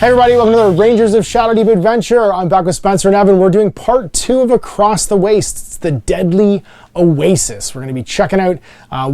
Hey everybody, welcome to the Rangers of Shadowdeep Adventure. I'm back with Spencer and Evan. We're doing part 2 of Across the Waste. It's the Deadly Oasis. We're going to be checking out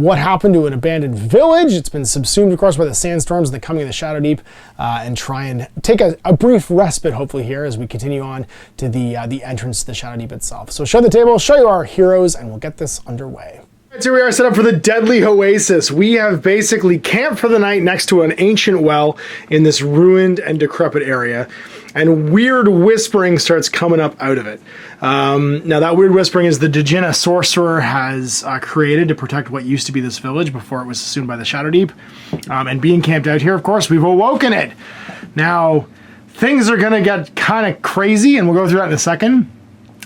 what happened to an abandoned village. It's been subsumed, of course, by the sandstorms and the coming of the Shadowdeep, and try and take a brief respite, hopefully, here as we continue on to the entrance to the Shadowdeep itself. So show the table, show you our heroes, and we'll get this underway. So here we are set up for the Deadly Oasis. We have basically camped for the night next to an ancient well in this ruined and decrepit area, and weird whispering starts coming up out of it. Now that weird whispering is the Genie sorcerer has created to protect what used to be this village before it was assumed by the Shadowdeep. And being camped out here, of course, we've awoken it. Now, things are gonna get kind of crazy, and we'll go through that in a second.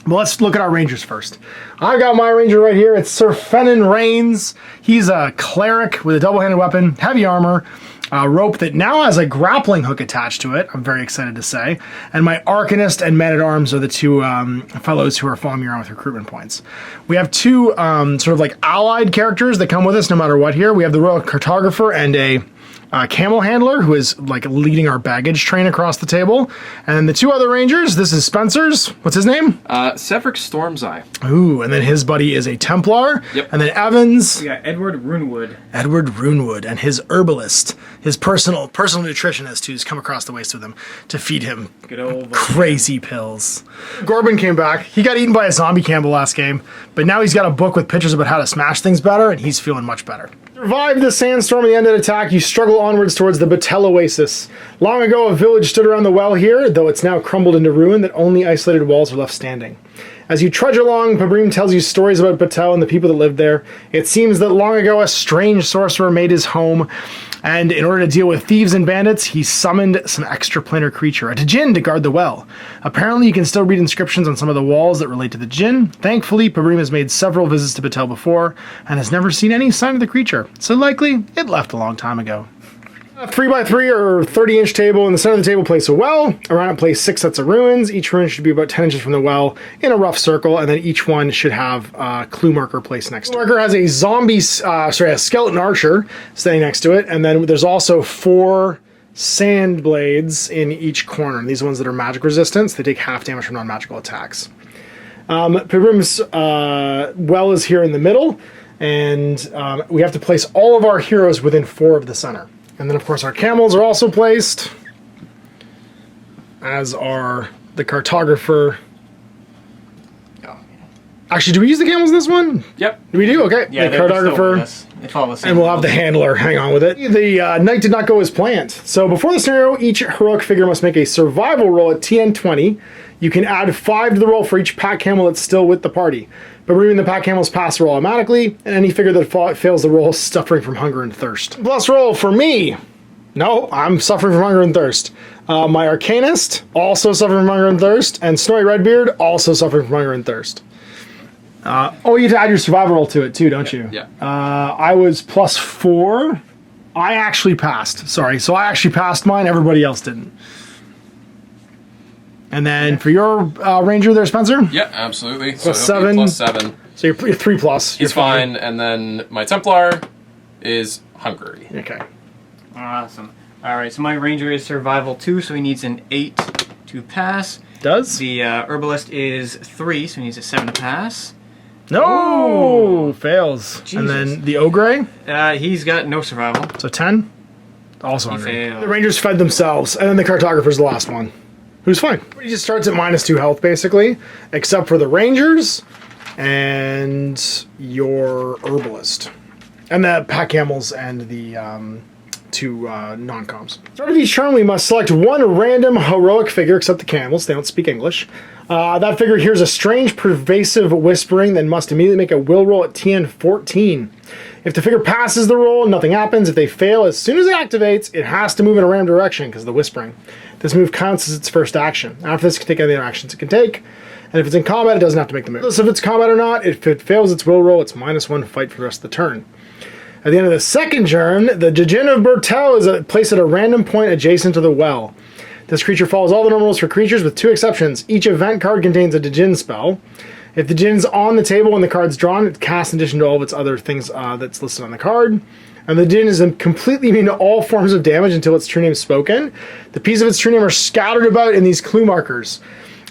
But let's look at our rangers first. I've got my ranger right here. It's Sir Fennon Rains. He's a cleric with a double-handed weapon, heavy armor, a rope that now has a grappling hook attached to it. I'm very excited to say. And my arcanist and man-at-arms are the two fellows who are following me around with recruitment points. We have two sort of like allied characters that come with us no matter what here. We have the royal cartographer and a camel handler who is like leading our baggage train across the table. And then the two other rangers, this is Spencer's. What's his name? Cedric Stormseye. Ooh, and then his buddy is a Templar. Yep. And then Evans. We got Edward Runewood. Edward Runewood and his herbalist, his personal nutritionist who's come across the waste with him to feed him Good old crazy pills. Gorbin came back. He got eaten by a zombie cannibal last game, but now he's got a book with pictures about how to smash things better, and he's feeling much better. Survived the sandstorm and the undead attack, you struggle onwards towards the Batel Oasis. Long ago, a village stood around the well here, though it's now crumbled into ruin that only isolated walls are left standing. As you trudge along, Pabrim tells you stories about Batel and the people that lived there. It seems that long ago, a strange sorcerer made his home, and in order to deal with thieves and bandits, he summoned some extraplanar creature, a djinn, to guard the well. Apparently, you can still read inscriptions on some of the walls that relate to the djinn. Thankfully, Pabrim has made several visits to Batel before, and has never seen any sign of the creature, so likely, it left a long time ago. A 3x3 or 30-inch table. In the center of the table, place a well. Around it, place 6 sets of ruins. Each ruin should be about 10 inches from the well in a rough circle, and then each one should have a clue marker placed next to it. The marker has a a skeleton archer standing next to it, and then there's also 4 sand blades in each corner. And these are ones that are magic resistant, so they take half damage from non-magical attacks. Pibrim's well is here in the middle, and we have to place all of our heroes within 4 of the center. And then, of course, our camels are also placed, as are the cartographer. Oh. Actually, do we use the camels in this one? Yep. Do we do? Okay. Yeah, the cartographer. They follow the same And we'll have the handler hang on with it. The night did not go as planned. So before the scenario, each heroic figure must make a survival roll at TN 20. You can add 5 to the roll for each pack camel that's still with the party. But removing the pack camels pass the roll automatically, and any figure that fails the roll is suffering from hunger and thirst. Plus roll for me. No, I'm suffering from hunger and thirst. My Arcanist, also suffering from hunger and thirst, and Snowy Redbeard, also suffering from hunger and thirst. You have to add your survival roll to it too, don't you? Yeah. I was +4. I actually passed. Sorry, so I actually passed mine. Everybody else didn't. And then for your ranger there, Spencer? Yeah, absolutely. Plus so 7. +7. So you're 3+. He's fine. And then my Templar is hungry. Okay. Awesome. Alright, so my ranger is survival 2, so he needs an 8 to pass. Does? The herbalist is 3, so he needs a 7 to pass. No! Fails. Jesus. And then the ogre? He's got no survival. So 10? Also He hungry. failed. The rangers fed themselves, and then the cartographer's the last one. Who's fine. He just starts at -2 health, basically, except for the rangers and your herbalist. And the pack camels and the 2 non-coms. Start of each turn, we must select 1 random heroic figure, except the camels, they don't speak English. That figure hears a strange, pervasive whispering, then must immediately make a will roll at TN 14. If the figure passes the roll, nothing happens. If they fail, as soon as it activates, it has to move in a random direction because of the whispering. This move counts as its first action. After this, it can take any other actions it can take. And if it's in combat, it doesn't have to make the move. Regardless if it's combat or not, if it fails its will roll, it's -1 fight for the rest of the turn. At the end of the second turn, the Djinn of Batel is placed at a random point adjacent to the well. This creature follows all the normal rules for creatures with 2 exceptions. Each event card contains a Djinn spell. If the Djinn's on the table when the card's drawn, it casts in addition to all of its other things that's listed on the card. and the Djinn is completely immune to all forms of damage until its true name is spoken. The pieces of its true name are scattered about in these clue markers.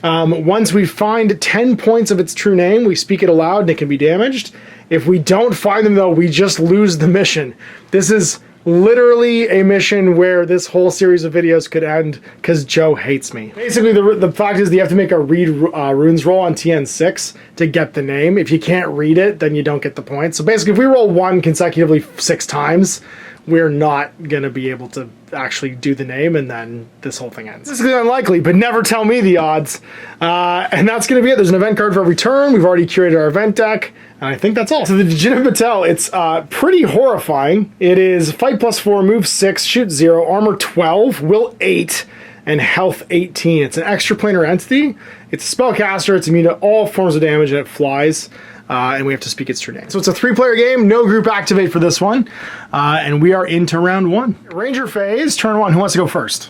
Once we find 10 points of its true name, we speak it aloud and it can be damaged. If we don't find them, though, we just lose the mission. This is literally a mission where this whole series of videos could end because Joe hates me. Basically, the fact is you have to make a read runes roll on TN6 to get the name. If you can't read it, then you don't get the point. So basically, if we roll 1 consecutively 6 times, we're not going to be able to actually do the name, and then this whole thing ends. This is unlikely, but never tell me the odds. And that's going to be it. There's an event card for every turn. We've already curated our event deck, and I think that's all. So the Djinn of Batel, it's pretty horrifying. It is fight +4, move 6, shoot 0, armor 12, will 8, and health 18. It's an extraplanar entity. It's a spellcaster. It's immune to all forms of damage, and it flies. And we have to speak its true name. So it's a 3-player game, no group activate for this one. And we are into round 1. Ranger phase, turn 1. Who wants to go first?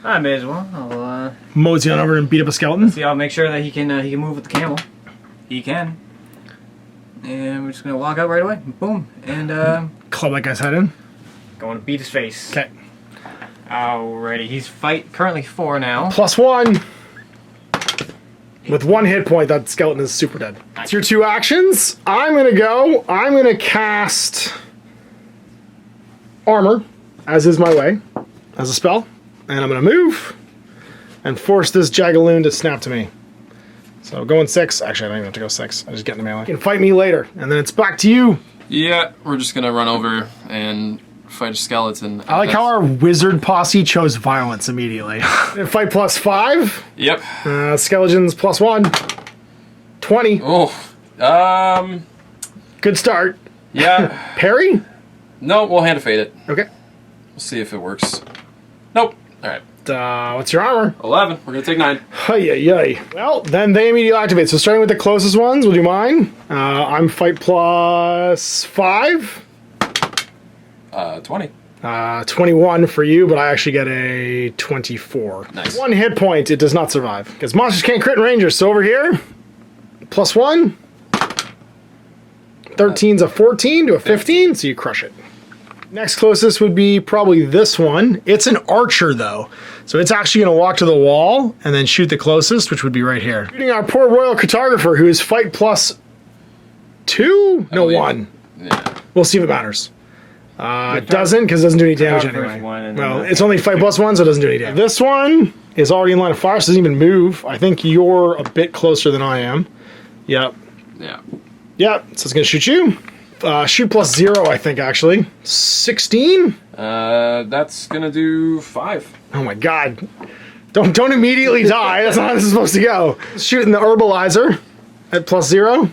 I may as well. I'll mosey on over and beat up a skeleton. see. I'll make sure that he can move with the camel. He can. And we're just gonna walk out right away. Boom. And Club that guy's head in. going to beat his face. Okay. Alrighty. He's currently 4 now. +1. With 1 hit point, that skeleton is super dead. That's your 2 actions. I'm gonna cast Armor, as is my way, as a spell. And I'm gonna move and force this Jagaloon to snap to me. So going 6, actually I don't even have to go 6. I just get in the melee. You can fight me later, and then it's back to you. Yeah, we're just gonna run over and fight a skeleton. I like how our wizard posse chose violence immediately. Fight +5. Yep. Skeletons +1. 20. Oh. Good start. Yeah. Parry? No, we'll hand of fate it. Okay. We'll see if it works. Nope. Alright. What's your armor? 11. We're gonna take 9. Hey. Well, then they immediately activate. So starting with the closest ones, we'll do mine. I'm fight +5. 20. 21 for you, but I actually get a 24. Nice. 1 hit point, it does not survive. Because monsters can't crit in rangers. So over here, +1. 13's a 14 to a 15, so you crush it. Next closest would be probably this one. It's an archer, though. So it's actually going to walk to the wall and then shoot the closest, which would be right here. Shooting our poor royal cartographer, who is fight +2? No, 1. Yeah. We'll see if it matters. It doesn't, because it doesn't do any damage anyway. Well, it's only fight +1, so it doesn't do any damage. This one is already in line of fire, so it doesn't even move. I think you're a bit closer than I am. Yep. Yeah. Yep, so it's going to shoot you. Shoot +0, I think, actually. 16? That's gonna do 5. Oh my god. Don't immediately die. That's not how this is supposed to go. Shooting the herbalizer at +0.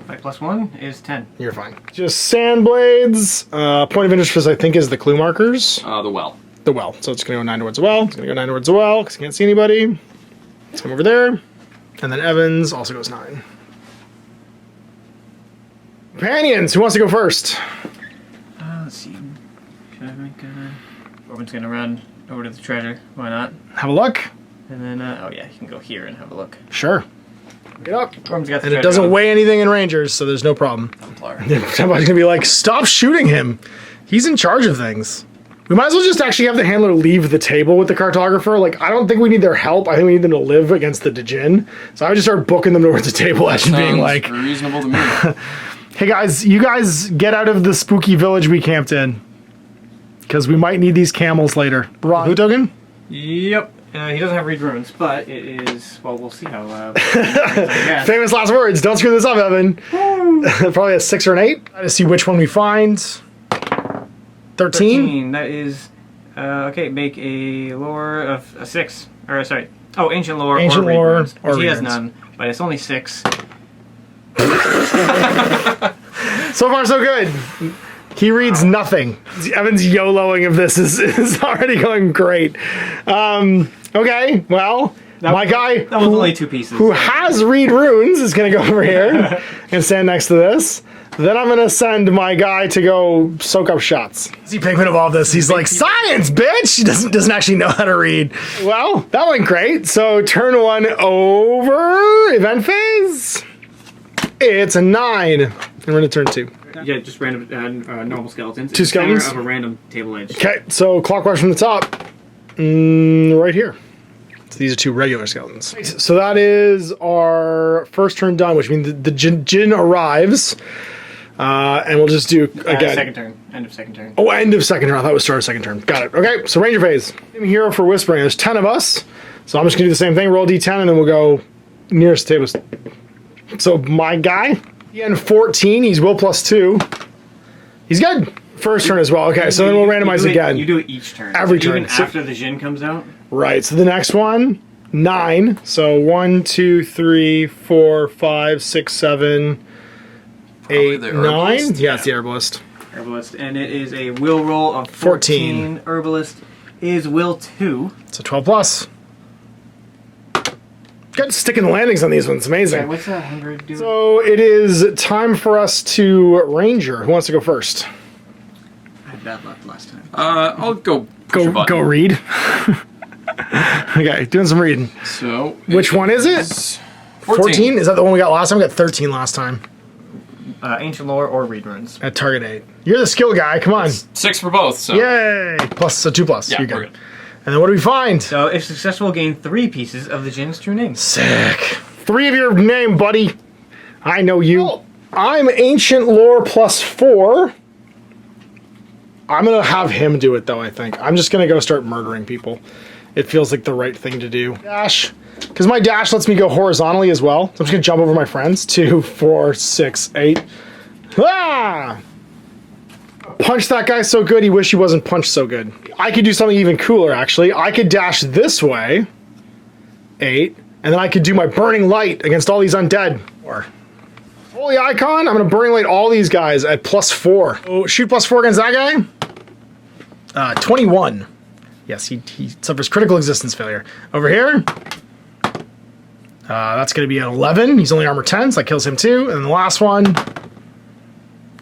My +1 is 10. You're fine. Just sand blades. Point of interest for this, I think, is the clue markers. The well. The well. So it's going to go 9 towards the well. It's going to go 9 towards the well because I can't see anybody. Let's come over there. And then Evans also goes 9. Companions, who wants to go first? Let's see. Should I make Orban's gonna run over to the treasure. Why not? Have a look. And then, oh yeah, you can go here and have a look. Sure. Get up. Orban's got the And it treasure doesn't on. weigh anything in Rangers, so there's no problem. Templar. Somebody's going to be like, stop shooting him. He's in charge of things. We might as well just actually have the handler leave the table with the cartographer. Like, I don't think we need their help. I think we need them to live against the Djinn. So I would just start booking them towards the table edge and being like, reasonable to me. hey guys, you guys get out of the spooky village we camped in. Because we might need these camels later. Ron, who token? Yep. He doesn't have read runes, but it is, well, we'll see how, yeah. Famous last words. Don't screw this up, Evan. Probably a 6 or an 8. Try to see which one we find. 13? That is, okay, make a lore of a 6. Or, sorry. Oh, ancient lore Ancient or read lore runes, or which he read has runes. none, but it's only 6. So far, so good. He reads nothing. Evan's YOLOing of this is already going great. Okay, well, my guy That was only 2 pieces. who has read runes is going to go over here and stand next to this. Then I'm going to send my guy to go soak up shots. See Pinkman of all this. He's like, science, bitch! He doesn't actually know how to read. Well, that went great. So turn 1 over. Event phase. It's a 9. And we're going to turn 2. Yeah, just random normal skeletons. Two skeletons? Center of a random table edge. Okay, so clockwise from the top. Right here. So these are two regular skeletons. So that is our first turn done, which means the Jin arrives. And we'll just do, again. Second turn. End of second turn. Oh, end of second turn. I thought it was start of second turn. Got it. Okay, so Ranger phase. I'm here for Whispering. There's 10 of us. So I'm just going to do the same thing. Roll D10, and then we'll go nearest table. So my guy, he 14. He's will +2. He's good. First turn as well. Okay, so then we'll randomize again. You do it each turn. Every so turn. Even after the Jin comes out? Right, so the next one, 9. So 1, 2, 3, 4, 5, 6, 7, 8, 9. Yeah, it's the herbalist. Herbalist, and it is a will roll of 14. Herbalist is will 2. So 12 plus. Good sticking the landings on these ones. Amazing. Okay, what's that hunger do? So it is time for us to Ranger. Who wants to go first? I had bad luck last time. I'll go. Go read. Okay, doing some reading. So which one is it? 14? Is that the one we got last time? We got 13 last time. Ancient lore or read runes. At target 8. You're the skill guy. Come on. 6 for both. So. Yay! Plus, so 2 plus. Yeah, You're we're good. And then what do we find? So, if successful, gain 3 pieces of the Jin's true name. Sick. 3 of your name, buddy. I know you. Oh, I'm Ancient Lore +4. I'm going to have him do it, though, I think. I'm just going to go start murdering people. It feels like the right thing to do. Dash. Because my dash lets me go horizontally as well. So I'm just going to jump over my friends. 2, 4, 6, 8. Ah! Punch that guy so good, he wish he wasn't punched so good. I could do something even cooler, actually. I could dash this way. 8. And then I could do my Burning Light against all these undead. Or Holy Icon, I'm going to Burning Light all these guys at +4. Oh, shoot +4 against that guy? 21. Yes, he suffers critical existence failure. Over here, that's going to be an 11. He's only armor 10, so that kills him too. And then the last one,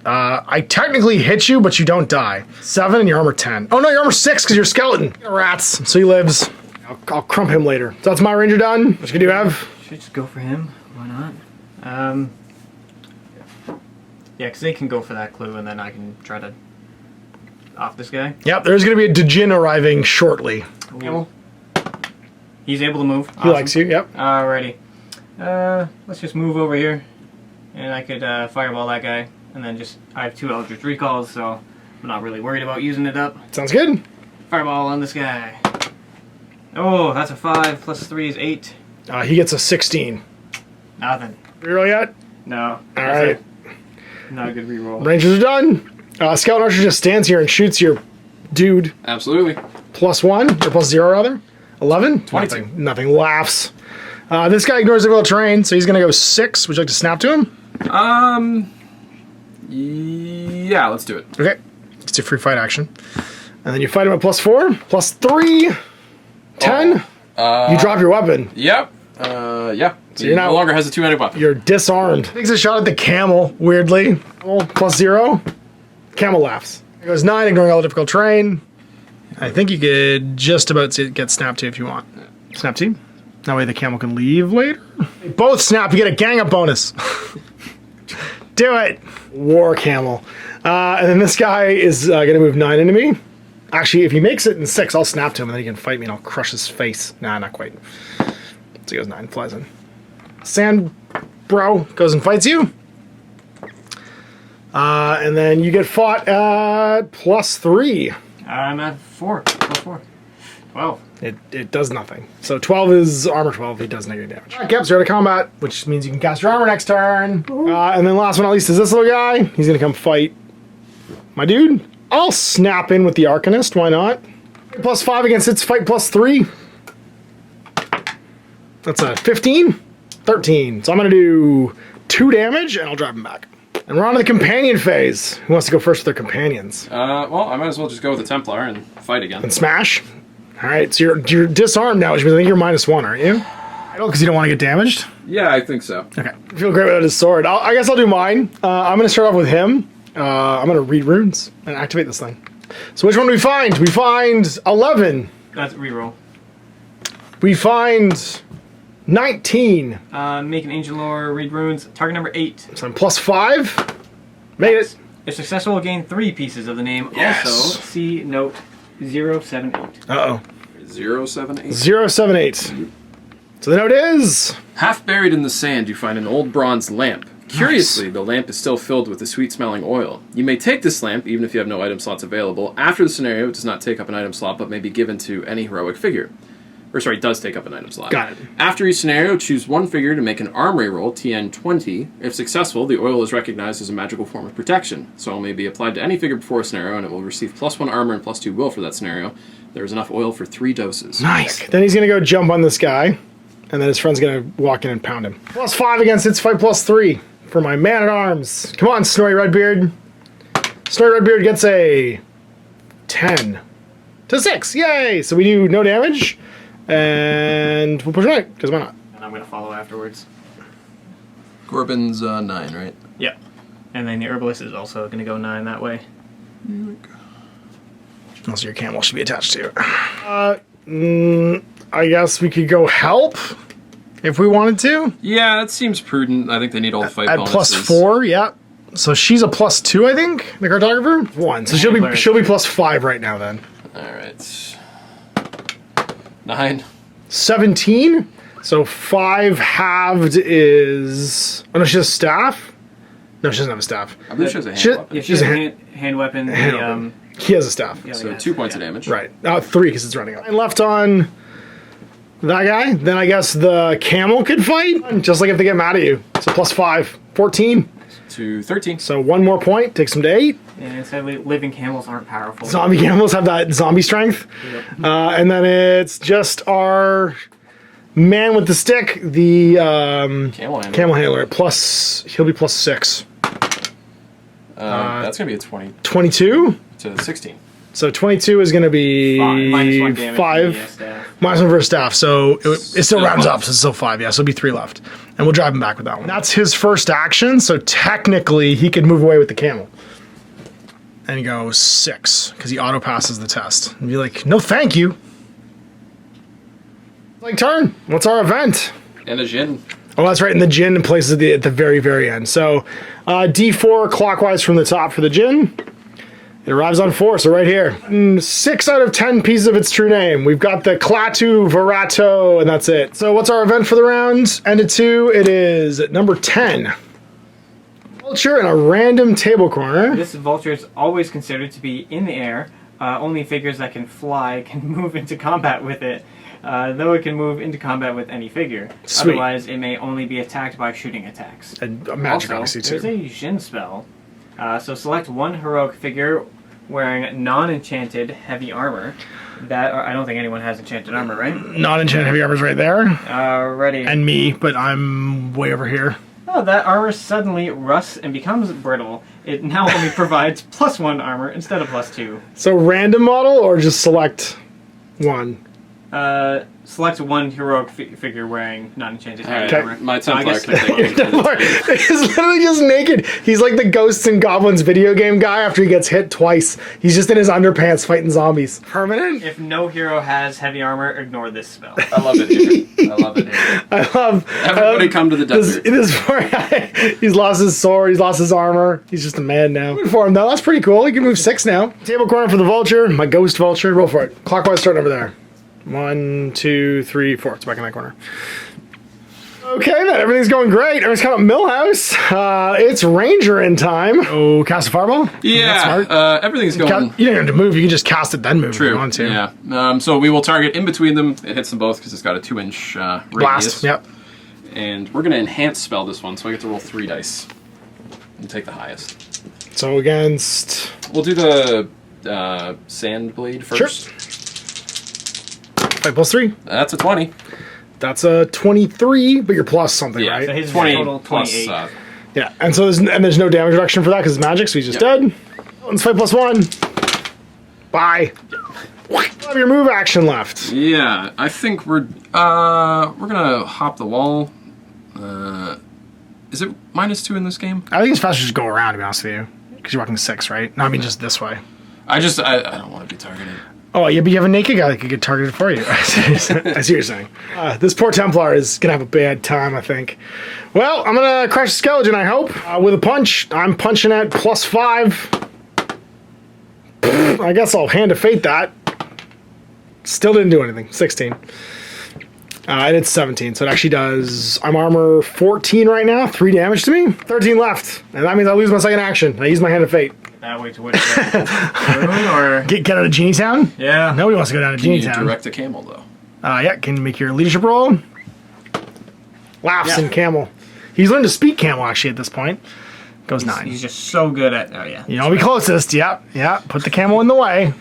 I technically hit you, but you don't die. 7 and you're armor 10. Oh no, you're armor 6 because you're a skeleton. Rats. So he lives. I'll crump him later. So that's my ranger done. What you gonna do, Ev? Should I just go for him? Why not? Yeah, because they can go for that clue, and then I can try to off this guy. Yep, there's gonna be a Djinn arriving shortly. Camel. He's able to move. He likes you, yep. Alrighty. Let's just move over here, and I could fireball that guy, and then I have 2 Eldritch Recalls, so I'm not really worried about using it up. Sounds good. Fireball on this guy. Oh, that's a 5 plus 3 is 8. He gets a 16. Nothing. Reroll yet? No. Alright. Not a good reroll. Rangers are done. Skeleton Archer just stands here and shoots your dude. Absolutely. +1, or +0 rather. 11? 22. Nothing. Laughs. This guy ignores the terrain, so he's gonna go 6. Would you like to snap to him? Yeah, let's do it. Okay. It's a free fight action. And then you fight him at +4, +3, 10. You drop your weapon. Yep. Yeah. So you're no longer has a 2-handed weapon. You're disarmed. Takes a shot at the camel, weirdly. +0. Camel laughs. It goes 9, ignoring all difficult terrain. I think you could just about get snap to if you want. Snap to. That way the camel can leave later. They both snap, you get a gang up bonus. Do it. War camel. And then this guy is going to move 9 into me. Actually, if he makes it in 6, I'll snap to him and then he can fight me and I'll crush his face. Nah, not quite. So he goes 9, flies in. Sand bro goes and fights you. And then you get fought at +3. I'm at 4. Plus 4. 12. It does nothing. So 12 is armor 12. He does negative damage. Yep, so you're out of combat, which means you can cast your armor next turn. And then last but not least is this little guy. He's going to come fight my dude. I'll snap in with the Arcanist. Why not? +5 against its fight +3. That's a 15. 13. So I'm going to do 2 damage and I'll drive him back. And we're on to the companion phase. Who wants to go first with their companions? Well, I might as well just go with the Templar and fight again. And smash. All right, so you're disarmed now, which means I think you're -1, aren't you? Because you don't want to get damaged? Yeah, I think so. Okay. I feel great without his sword. I guess I'll do mine. I'm going to start off with him. I'm going to read runes and activate this thing. So which one do we find? We find 11. That's reroll. We find 19. Make an angel lore, read runes. Target number 8. So I'm +5. Made it. If successful, will gain 3 pieces of the name. Yes. Also, see note 078. Uh-oh. 078. 078. So the note is... Half buried in the sand, you find an old bronze lamp. Curiously, the lamp is still filled with a sweet-smelling oil. You may take this lamp, even if you have no item slots available. After the scenario, it does not take up an item slot, but may be given to any heroic figure. Or, sorry, it does take up an item slot. Got it. After each scenario, choose one figure to make an armory roll, TN 20. If successful, the oil is recognized as a magical form of protection. So it may be applied to any figure before a scenario, and it will receive +1 armor and +2 will for that scenario. There is enough oil for 3 doses. Nice. Then he's going to go jump on this guy, and then his friend's going to walk in and pound him. +5 against its fight, +3 for my man-at-arms. Come on, Snorri Redbeard. Snorri Redbeard gets a 10 to 6. Yay! So we do no damage, and we'll push right, because why not? And I'm going to follow afterwards. Corbin's 9, right? Yep. And then the herbalist is also going to go 9 that way. Also, your camel should be attached to you. I guess we could go help if we wanted to. Yeah, that seems prudent. I think they need all the fight At bonuses. +4, yeah. So she's a +2, I think, the cartographer. 1. So she'll be +5 right now then. Alright. 9. 17. So 5 halved is... Oh, no, she has a staff? No, she doesn't have a staff. I believe she has a hand She- weapon. Yeah, she has a hand weapon. Hand The, weapon. He has a staff. yeah, So like 2 that, points of yeah. damage. Right. 3 because it's running up. And left on that guy. Then I guess the camel could fight. Just like if they get mad at you. So +5. 14. To 13. So 1 more point. Takes them to 8. And sadly, living camels aren't powerful. Zombie camels have that zombie strength. Yep. And then it's just our man with the stick, the Camel handler. camel handler. Plus, he'll be +6. That's going to be a 20 22. to 16. So 22 is going to be -1 damage. 5. from the staff. -1 for a staff, so it still Still rounds 5. up, so it's still 5, yeah, so it'll be 3 left. And we'll drive him back with that one. That's his first action, so technically he could move away with the camel. And go 6, because he auto-passes the test. And be like, no thank you. Like, turn, what's our event? And a Jin. Oh, that's right, and the Jinn places at the very, very end. So, D4 clockwise from the top for the Jinn. It arrives on 4, so right here. 6 out of 10 pieces of its true name. We've got the Klaatu, Varato, and that's it. So what's our event for the round? End of 2, it is number 10. Vulture in a random table corner. This vulture is always considered to be in the air. Only figures that can fly can move into combat with it. Though it can move into combat with any figure. Sweet. Otherwise, it may only be attacked by shooting attacks. And a magic, Also, obviously, there's too. a Jin spell. So select one heroic figure wearing non-enchanted heavy armor. That I don't think anyone has enchanted armor, right? Non-enchanted heavy armor's right there. Ready. And me, but I'm way over here. Oh, that armor suddenly rusts and becomes brittle. It now only provides +1 armor instead of +2. So random model or just select one? Select one heroic figure wearing non-enchanted heavy Alright, armor. my So I Templar guess- can take one. He's literally just naked. He's like the Ghosts and Goblins video game guy after he gets hit twice. He's just in his underpants fighting zombies. Permanent? If no hero has heavy armor, ignore this spell. I love it here. I love it here. I love... Everybody come to the desert. This poor guy, he's lost his sword, he's lost his armor. He's just a man now. Good for him though, that's pretty cool. He can move 6 now. Table corner for the Vulture, my Ghost Vulture. Roll for it. Clockwise starting over there. 1, 2, 3, 4. It's back in that corner. Okay, then everything's going great. Everything's coming up Millhouse. It's Ranger in time. Oh, cast a fireball? That's Yeah, smart. everything's going... You don't have to move. You can just cast it, then move if you True, want to. yeah. So we will target in between them. It hits them both because it's got a 2-inch radius. Blast. Yep. And we're going to enhance spell this one, so I get to roll 3 dice. And take the highest. So against... We'll do the sand blade first. Sure. 5 plus 3. That's a 20. That's a 23, but you're plus something, Yeah, right? So his 20 total plus... 28. Yeah, and so there's no damage reduction for that because it's magic, so he's just dead. Let's fight +1. Bye. You have your move action left. Yeah, I think we're gonna hop the wall. Is it -2 in this game? I think it's faster to just go around, to be honest with you. Because you're walking 6, right? No, I mean just this way. I don't want to be targeted. Oh, yeah, but you have a naked guy that could get targeted for you. I see what you're saying. This poor Templar is going to have a bad time, I think. Well, I'm going to crush the skeleton, I hope. With a punch, I'm punching at +5. I guess I'll hand of fate that. Still didn't do anything. 16. And it's 17, so it actually does... I'm armor 14 right now. 3 damage to me. 13 left. And that means I lose my second action. I use my hand of fate. That way to which or Get out of Genie Town? yeah. Nobody wants to go down to Genie You Town. direct a camel, though. Yeah, can you make your leadership roll? Laughs Yeah. and camel. He's learned to speak camel, actually, at this point. Goes 9. He's just so good at. Oh yeah. You know, be closest. Yep. Put the camel in the way.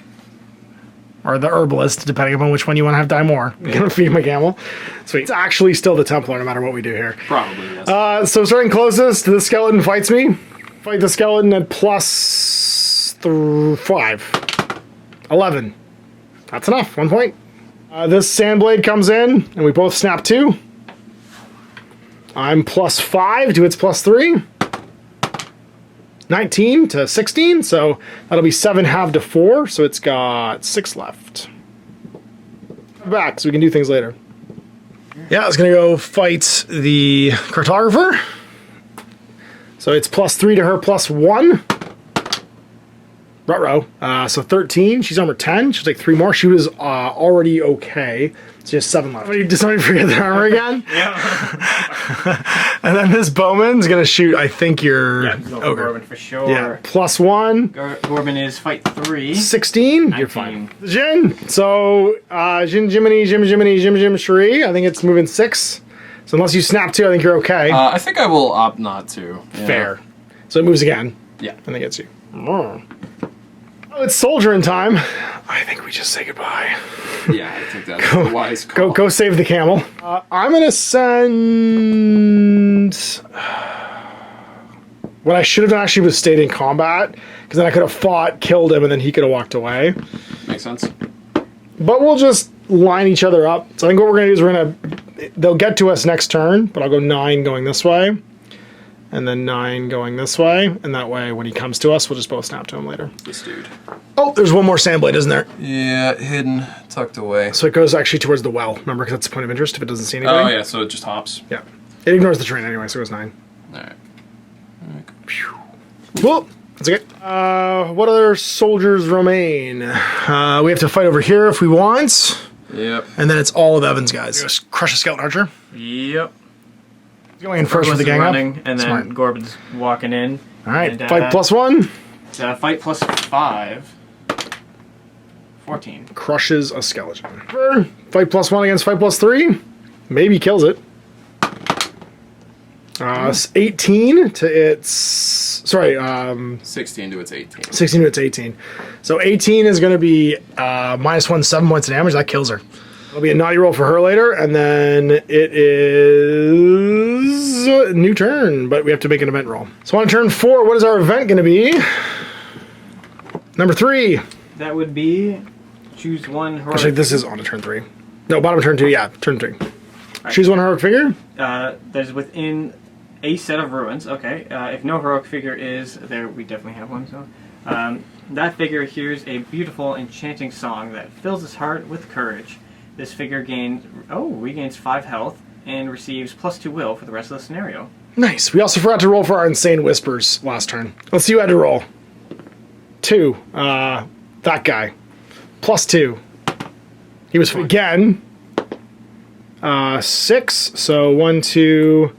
Or the herbalist, depending upon which one you want to have die more. I'm going to feed my camel. Sweet. It's actually still the Templar, no matter what we do here. Probably, yes. So starting closest, the skeleton fights me. Fight the skeleton at +5. 11. That's enough. 1 point. This Sandblade comes in, and we both snap 2. I'm +5 to its +3. 19 to 16, so that'll be 7 halved to 4, so it's got 6 left. Back, so we can do things later. Yeah, I was gonna go fight the cartographer. So it's +3 to her +1. Ruh-roh. So 13, she's armor 10, she'll take 3 more. She was already okay. So just 7 left. Did somebody forget their armor again? Yeah. And then this bowman's gonna shoot, I think, your ogre. Gorbin for sure. Yeah, +1. Gorbin is fight 3. 16. You're fine. Jin. So, Jin Jiminy, Jim Jiminy, Jim Jim Shri. I think it's moving 6. So unless you snap 2, I think you're okay. I think I will opt not to. Yeah. Fair. So it moves again. Yeah. And it gets you. Oh, it's soldiering time. I think we just say goodbye. Yeah, I think that's a wise call. Go save the camel. I'm gonna send... What I should have done actually was stayed in combat, because then I could have fought, killed him, and then he could have walked away. Makes sense. But we'll just line each other up. So I think what we're gonna do is they'll get to us next turn, but I'll go 9 going this way, and then 9 going this way, and that way when he comes to us, we'll just both snap to him later. This dude. Oh, there's one more Sandblade, isn't there? Yeah, hidden, tucked away. So it goes actually towards the well, remember, because that's the point of interest if it doesn't see anything. Oh, yeah, so it just hops. Yeah. It ignores the terrain anyway, so it goes 9. Alright. Cool. That's okay. What other soldiers remain? We have to fight over here if we want. Yep. And then it's all of Evan's guys. Just crush a skeleton archer. Yep. He's going in first for the gang running, up. and then Smart. Gorbin's walking in. All right, And, fight +1. Fight +5. 14. Crushes a skeleton. Fight +1 against fight +3. Maybe kills it. 18 to its... Sorry, 16 to its 18. 16 to its 18. So 18 is going to be -1, 7 points of damage. That kills her. It'll be a naughty roll for her later, and then it is a new turn, but we have to make an event roll. So on turn 4, what is our event going to be? Number 3. That would be choose one heroic. Actually, this is on a turn 3. No, bottom of turn 2. Yeah, turn 3. Right. Choose one heroic figure. There's within a set of ruins. Okay. If no heroic figure is there, we definitely have one. So that figure hears a beautiful, enchanting song that fills his heart with courage. This figure regains 5 health and receives +2 will for the rest of the scenario. Nice. We also forgot to roll for our insane whispers last turn. Let's see who had to roll. 2. That guy. +2. He was fine. Again. 6. So 1, 2,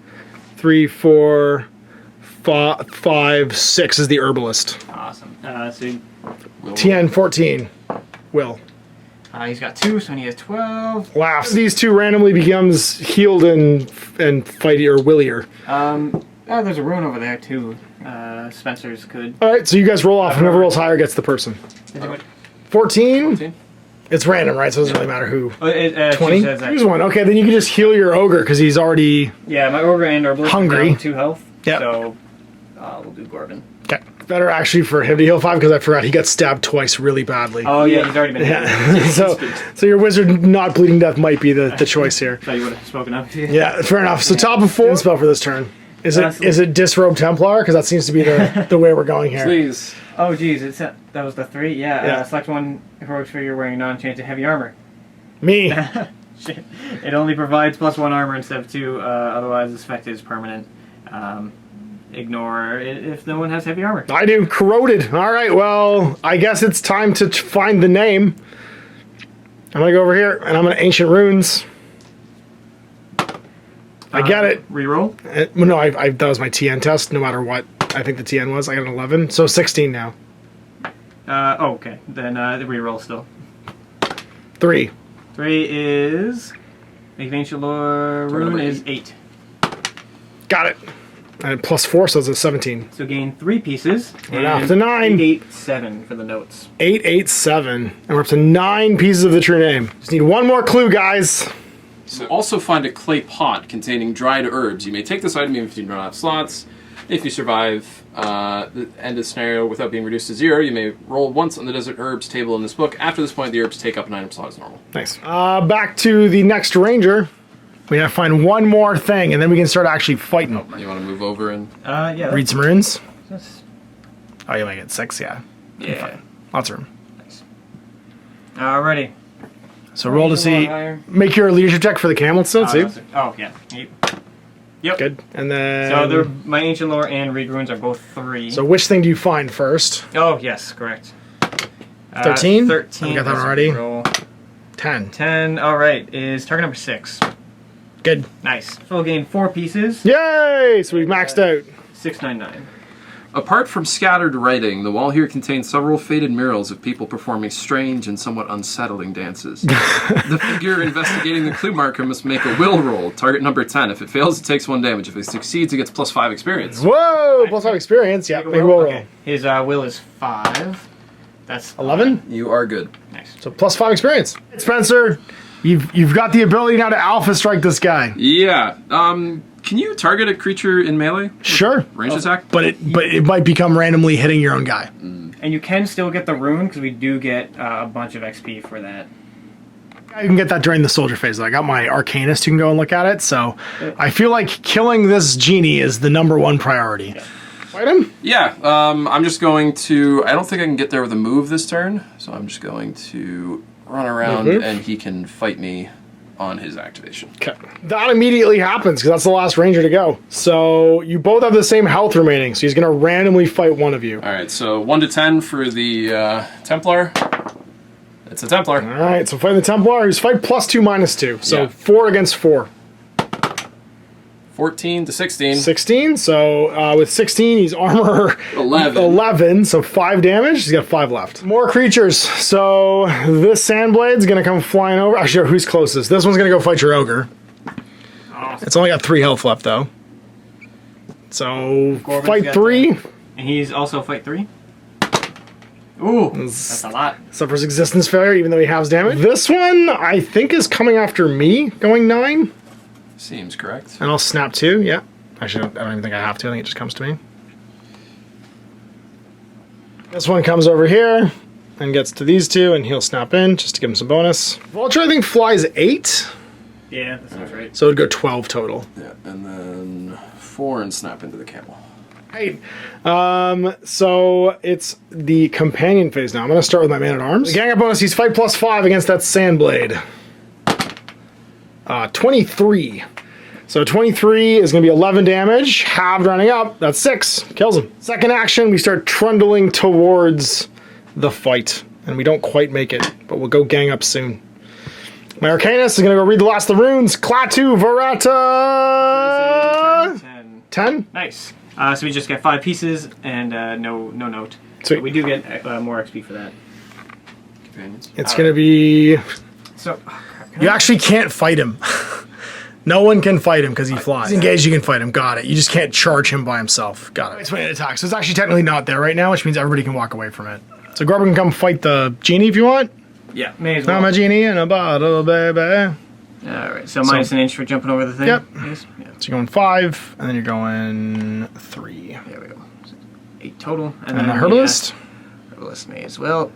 3, 4, 5, 6 is the herbalist. Awesome. TN 14. Will. He's got 2, so he has 12. Laughs. These 2 randomly becomes healed and fighty or willier. There's a rune over there too. Spencer's could. All right, so you guys roll off. Whoever rolls higher gets the person. 14. 14? It's random, right? So it doesn't really matter who. 20? Choose one. Okay, then you can just heal your ogre because he's already... Yeah, my ogre and herbalist hungry. 2 health. Yep. So we'll do Gorbin. Okay. Better actually for him to heal 5 because I forgot he got stabbed twice really badly. Oh yeah, he's already been hit. so your wizard not bleeding death might be the choice here. Thought you would have spoken up. Yeah, fair enough. So top of 4 spell for this turn. Is it Disrobe Templar? Because that seems to be the way we're going here. Please. Oh, geez, that was the 3? Yeah, Yeah. select one heroic figure wearing non-enchanted heavy armor. Me. Shit. It only provides +1 armor instead of 2, otherwise this effect is permanent. Ignore it if no one has heavy armor. I do. Corroded. All right, well, I guess it's time to find the name. I'm going to go over here, and I'm going to Ancient Runes. I get it. Reroll. No, that was my TN test, no matter what I think the TN was. I got an 11, so 16 now. Oh, okay. Then the reroll still. 3. 3 is... Make ancient lore rune is 8. Got it. And +4, so it's a 17. So gain 3 pieces. We're off to 9. 887 for the notes. 887. And we're up to 9 pieces of the true name. Just need one more clue, guys. So also find a clay pot containing dried herbs. You may take this item even if you do not have slots. If you survive the end of the scenario without being reduced to 0, you may roll once on the desert herbs table in this book. After this point, the herbs take up an item slot as normal. Nice. Back to the next ranger. We gotta find one more thing, and then we can start actually fighting. You want to move over and... Yeah. Read some runes. That's, Oh, you might get 6, yeah. yeah. Lots of room. Nice. Alrighty. So roll to see. Make your leadership check for the camel still, see? Oh, yeah. Yep. Good. And then... So my ancient lore and read runes are both 3. So which thing do you find first? Oh, yes, correct. 13? 13. I got that already. Roll. 10. 10, alright, is target number 6. Good. Nice. Full gain 4 pieces. Yay! So we've maxed out. 699. Apart from scattered writing, the wall here contains several faded murals of people performing strange and somewhat unsettling dances. The figure investigating the clue marker must make a will roll, target number 10. If it fails, it takes 1 damage. If it succeeds, it gets +5 experience. Whoa! +5 experience. Yeah, make a will roll. Okay. His will is 5. That's 11? You are good. Nice. So +5 experience. Spencer, you've got the ability now to alpha strike this guy. Yeah. Can you target a creature in melee? Sure. Range attack? But it might become randomly hitting your own guy. And you can still get the rune, because we do get a bunch of XP for that. I can get that during the soldier phase. I got my Arcanist who can go and look at it, so I feel like killing this genie is the #1 priority. Yeah. Fight him? Yeah. I'm just going to... I don't think I can get there with a move this turn, so I'm just going to run around and he can fight me on his activation. Okay. That immediately happens, because that's the last ranger to go. So you both have the same health remaining, so he's going to randomly fight one of you. Alright, so 1 to 10 for the Templar. It's a Templar. Alright, so fighting the Templar, he's fight +2, -2. So Yeah. 4 against 4. 14 to 16. 16, so with 16, he's armor 11. So 5 damage. He's got 5 left. More creatures. So this Sandblade's gonna come flying over. Actually, who's closest? This one's gonna go fight your ogre. Awesome. It's only got 3 health left, though. So Corbin's fight got 3. And he's also fight 3. Ooh, that's a lot. Suffers existence failure, even though he halves damage. This one, I think, is coming after me, going 9. Seems correct. And I'll snap 2, yeah. Actually, I don't even think I have to. I think it just comes to me. This one comes over here and gets to these 2, and he'll snap in just to give him some bonus. Vulture, I think, flies 8. Yeah, that sounds right. So it'd go 12 total. Yeah, and then 4 and snap into the camel. Right. So it's the companion phase now. I'm going to start with my man-at-arms. The gang up bonus, he's fight +5 against that Sandblade. 23. So 23 is going to be 11 damage. Halved running up. That's 6. Kills him. Second action, we start trundling towards the fight. And we don't quite make it, but we'll go gang up soon. My Arcanist is going to go read the last of the runes. Klaatu Varata! 10? Nice. So we just get 5 pieces and no note. Sweet. But we do get more XP for that. Companions. It's going to be... So... You actually can't fight him. No one can fight him because he flies. He's engaged, you can fight him. Got it. You just can't charge him by himself. Got it. It's an attack. So it's actually technically not there right now, which means everybody can walk away from it. So Gorba can come fight the genie if you want. Yeah, may as well. I'm a genie in a bottle, baby. Alright, so minus an inch for jumping over the thing? Yep. Yes? Yeah. So you're going 5, and then you're going 3. There we go. So 8 total. And then the herbalist. Herbalist may as well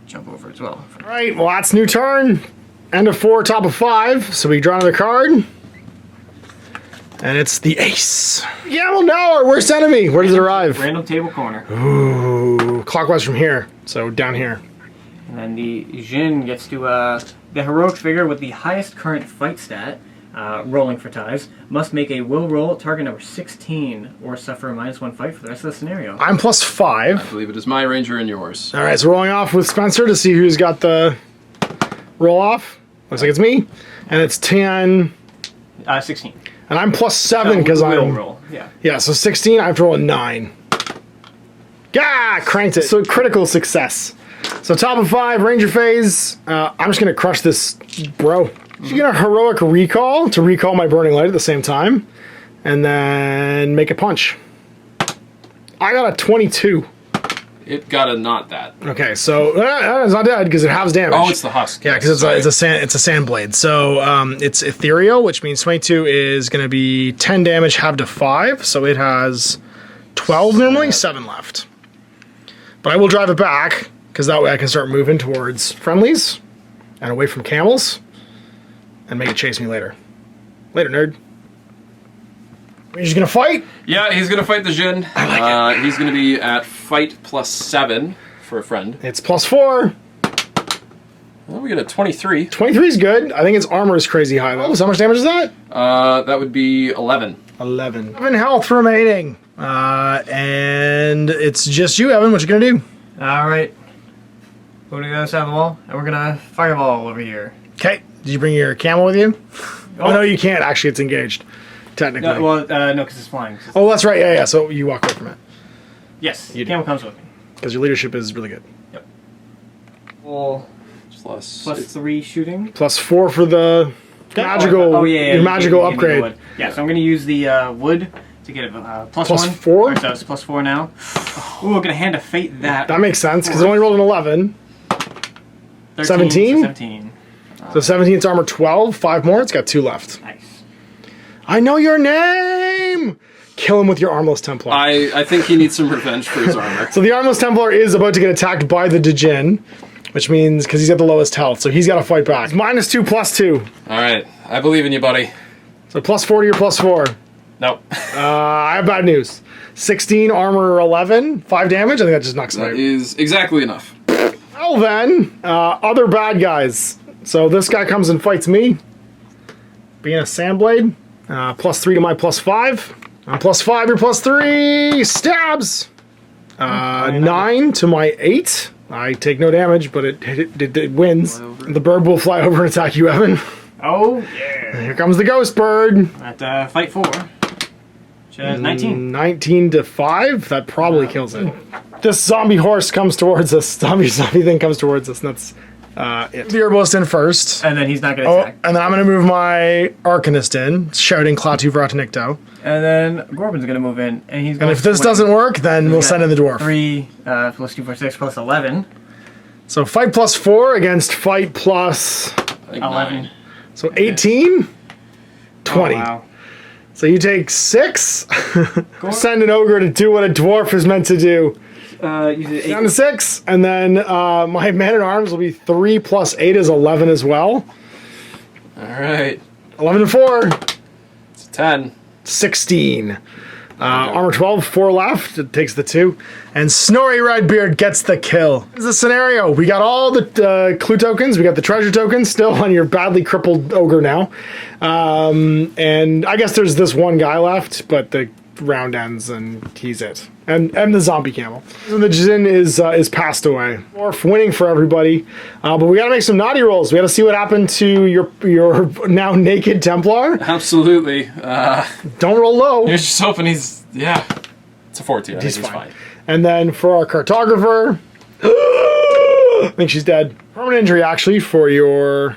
jump over as well. All right, well, that's new turn. End of 4, top of 5. So we draw another card. And it's the ace. Yeah, well, now our worst enemy. Where does it arrive? Random table corner. Ooh, clockwise from here. So down here. And then the Jin gets to, the heroic figure with the highest current fight stat, rolling for ties, must make a will roll at target number 16 or suffer a -1 fight for the rest of the scenario. I'm +5. I believe it is my ranger and yours. All right, so rolling off with Spencer to see who's got the roll off. Looks like it's me. And it's 10. 16. And I'm +7 because will I'm... roll, yeah. Yeah, so 16, I have to roll a 9. Gah! Cranked it. So critical success. So top of 5, Ranger phase. I'm just going to crush this bro. She's going to heroic recall to recall my Burning Light at the same time. And then make a punch. I got a 22. It got a not that. Okay, so it's not dead because it halves damage. Oh, it's the husk. Yeah, because it's a sand blade. So it's ethereal, which means 22 is going to be 10 damage halved to 5. So it has 12 normally, 7 left. But I will drive it back because that way I can start moving towards friendlies and away from camels and make it chase me later. Later, nerd. He's gonna fight? Yeah, he's gonna fight the Jin. I like it. He's gonna be at fight +7 for a friend. It's +4. Well, we get a 23. 23 is good. I think its armor is crazy high though. So how much damage is that? That would be 11. 11. 11 health remaining. And it's just you, Evan. What you gonna do? Alright. Go to the other side of the wall, and we're gonna fireball over here. Okay. Did you bring your camel with you? Oh, no, you can't. Actually, it's engaged. Technically. No, well, no, because it's flying. Oh, that's right. Yeah, yeah. So you walk away from it. Yes, You do. camel comes with me. Because your leadership is really good. Yep. Well, Plus +3 shooting. +4 for the magical, Oh, yeah, your magical give me the upgrade. wood. Yeah, so I'm going to use the wood to get a +1. +4? So it's +4 now. Ooh, I'm going to hand of fate that. That makes sense because it only rolled an 11. 13, 17? 17. So 17's armor 12. 5 more. It's got 2 left. Nice. I know your name! Kill him with your Armless Templar. I think he needs some revenge for his armor. So the Armless Templar is about to get attacked by the Djinn, which means because he's at the lowest health, so he's got to fight back. It's -2, +2. All right, I believe in you, buddy. So +4 to your +4. Nope. I have bad news. 16 armor 11, 5 damage. I think that just knocks it That out. is exactly enough. Well then, other bad guys. So this guy comes and fights me. Being a Sandblade. +3 to my +5. I'm +5, you're +3. Stabs! 9 to my 8. I take no damage, but it wins. The bird will fly over and attack you, Evan. Oh, yeah. Here comes the ghost bird. At fight 4. Which is 19. 19 to 5. That probably kills it. This zombie horse comes towards us. Zombie thing comes towards us, and that's it. The herbalist in first. And then he's not going to Oh, attack. and then I'm going to move my Arcanist in, shouting Klaatu Vratanykto. And then Gorbin's going to move in, and he's going And to if this doesn't work, then we'll send in the dwarf. 3 plus 2 plus 6 plus 11. So fight +4 against fight plus... I think 11. 9. So 18? 20. Oh, wow. So you take 6. Send an ogre to do what a dwarf is meant to do. Use it Down to 6. And then my man-at-arms will be 3 plus 8 is 11 as well. All right. 11 to 4. It's a 10. 16. Armor 12, 4 left. It takes the 2. And Snorri Redbeard gets the kill. This is the scenario. We got all the clue tokens. We got the treasure tokens still on your badly crippled ogre now. And I guess there's this one guy left, but the round ends and he's it. And the zombie camel. And the Djinn is passed away. Dwarf winning for everybody. But we gotta make some naughty rolls. We gotta see what happened to your now naked Templar. Absolutely. Don't roll low. Here's just hoping he's... Yeah. It's a 14. I think he's fine. And then for our cartographer, I think she's dead. Permanent injury actually for the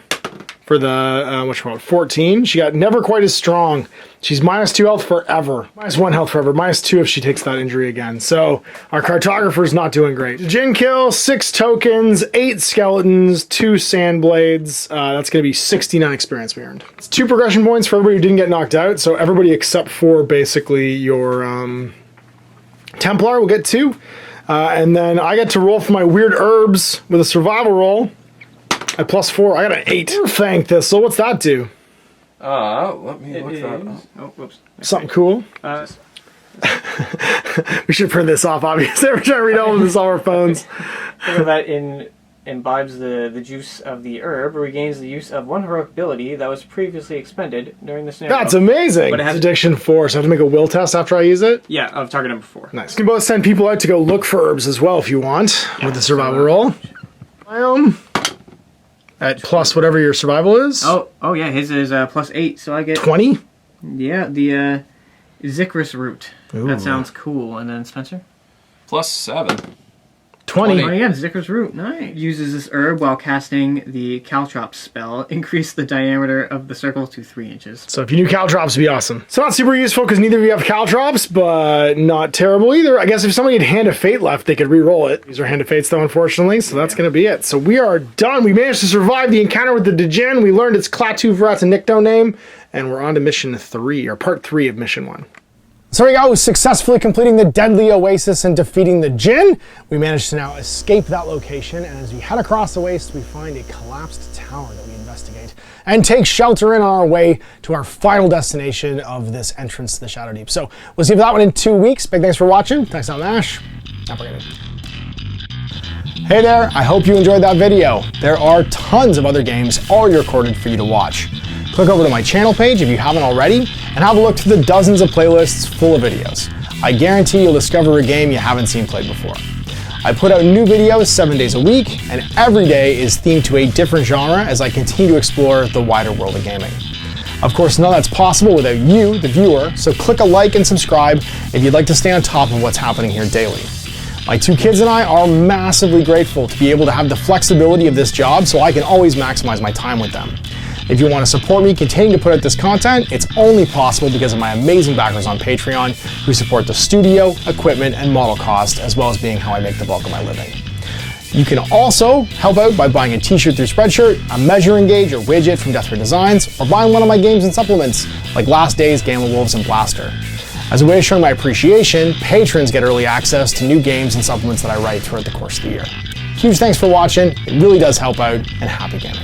what's called 14. She got never quite as strong. She's -2 health forever. -1 health forever. -2 if she takes that injury again. So our cartographer's not doing great. Djinn kill, 6 tokens, 8 skeletons, 2 sand blades. That's going to be 69 experience we earned. It's 2 progression points for everybody who didn't get knocked out. So everybody except for basically your Templar will get 2. And then I get to roll for my weird herbs with a survival roll. At +4, I got an 8. Fang Thistle, what's that do? Let me look that up. Oh, whoops. Something cool. We should print this off, obviously. We're trying to read all of this on our phones. Think of that imbibes the juice of the herb, regains the use of one heroic ability that was previously expended during the scenario. That's amazing. But it has addiction 4, so I have to make a will test after I use it? Yeah, of target number 4. Nice. You can both send people out to go look for herbs as well if you want, with the survival roll. At plus whatever your survival is. Oh yeah, his is +8, so I get 20? Yeah, the Zikrus root. Ooh. That sounds cool. And then Spencer? +7. 20. Oh yeah, Zikrus root. Nice. Uses this herb while casting the caltrops spell. Increase the diameter of the circle to 3 inches. So if you knew caltrops, it'd be awesome. It's not super useful because neither of you have caltrops, but not terrible either. I guess if somebody had Hand of Fate left, they could re-roll it. These are Hand of Fates though, unfortunately, so that's going to be it. So we are done. We managed to survive the encounter with the Djinn. We learned its Klaatu Vrat's a Nikto name, and we're on to mission 3, or part 3 of mission 1. So there we go, successfully completing the deadly oasis and defeating the Djinn. We managed to now escape that location, and as we head across the waste, we find a collapsed tower that we investigate and take shelter in on our way to our final destination of this entrance to the Shadowdeep. So we'll see you for that one in 2 weeks. Big thanks for watching. Thanks, I'm Ash. Don't forget it. Hey there, I hope you enjoyed that video. There are tons of other games already recorded for you to watch. Click over to my channel page if you haven't already, and have a look through the dozens of playlists full of videos. I guarantee you'll discover a game you haven't seen played before. I put out new videos 7 days a week, and every day is themed to a different genre as I continue to explore the wider world of gaming. Of course, none of that's possible without you, the viewer, so click a like and subscribe if you'd like to stay on top of what's happening here daily. My 2 kids and I are massively grateful to be able to have the flexibility of this job so I can always maximize my time with them. If you want to support me continuing to put out this content, it's only possible because of my amazing backers on Patreon who support the studio, equipment, and model cost, as well as being how I make the bulk of my living. You can also help out by buying a t-shirt through Spreadshirt, a measuring gauge or widget from Deathray Designs, or buying one of my games and supplements like Last Days, Gamma Wolves, and Blaster. As a way of showing my appreciation, patrons get early access to new games and supplements that I write throughout the course of the year. Huge thanks for watching, it really does help out, and happy gaming.